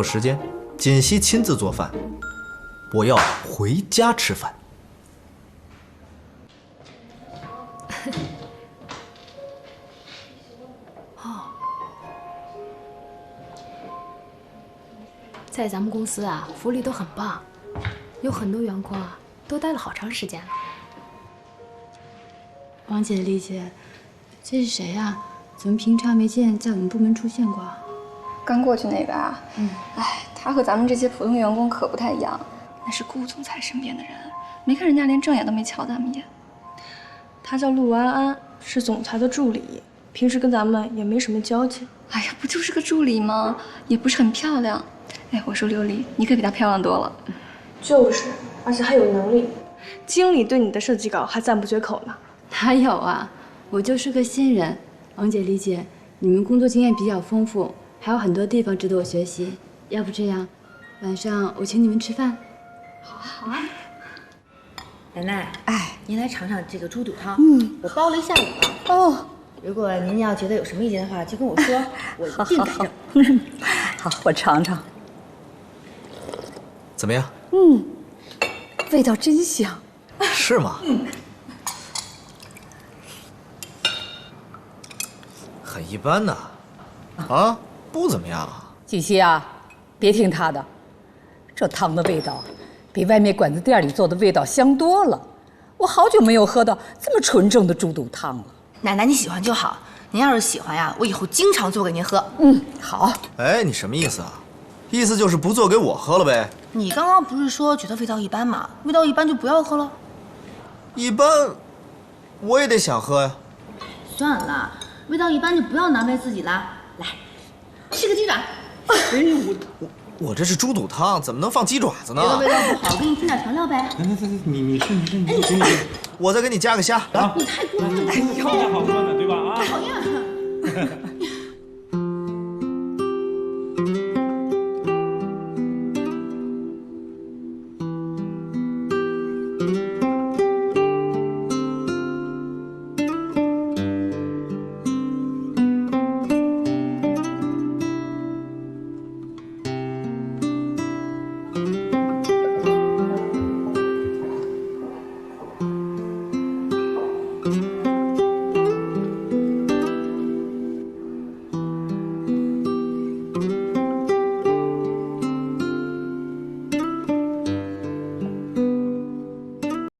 有時間，锦溪親自做飯，我要回家吃飯。在咱们公司啊，福利都很棒，有很多员工啊都待了好长时间了。王姐、丽姐，这是谁呀？怎么平常没见在我们部门出现过？刚过去那个啊，哎，他和咱们这些普通员工可不太一样，那是顾总裁身边的人，没看人家连正眼都没瞧咱们一眼。他叫陆安安，是总裁的助理，平时跟咱们也没什么交集。哎呀，不就是个助理吗？也不是很漂亮。哎，我说琉璃，你可比她漂亮多了。就是，而且还有能力。经理对你的设计稿还赞不绝口呢。哪有啊，我就是个新人。王姐、丽姐，你们工作经验比较丰富，还有很多地方值得我学习。要不这样，晚上我请你们吃饭。好啊。奶奶，哎，您来尝尝这个猪肚汤。我煲了一下午了。哦，如果您要觉得有什么意见的话，就跟我说，我一定改正。好，我尝尝。怎么样？味道真香。是吗？很一般呐。啊，不怎么样啊。锦溪啊，别听他的，这汤的味道比外面馆子店里做的味道香多了。我好久没有喝到这么纯正的猪肚汤了。奶奶，你喜欢就好。您要是喜欢呀，我以后经常做给您喝。好。哎，你什么意思啊？意思就是不做给我喝了呗？你刚刚不是说觉得味道一般吗？味道一般就不要喝了。一般，我也得想喝呀。算了，味道一般就不要难为自己了。来，吃个鸡爪。哎，我这是猪肚汤，怎么能放鸡爪子呢？觉得味道不好，给你添点调料呗。你吃。我再给你加个虾。啊，你太过分了。哎呦，好喝呢，对吧？啊，讨厌。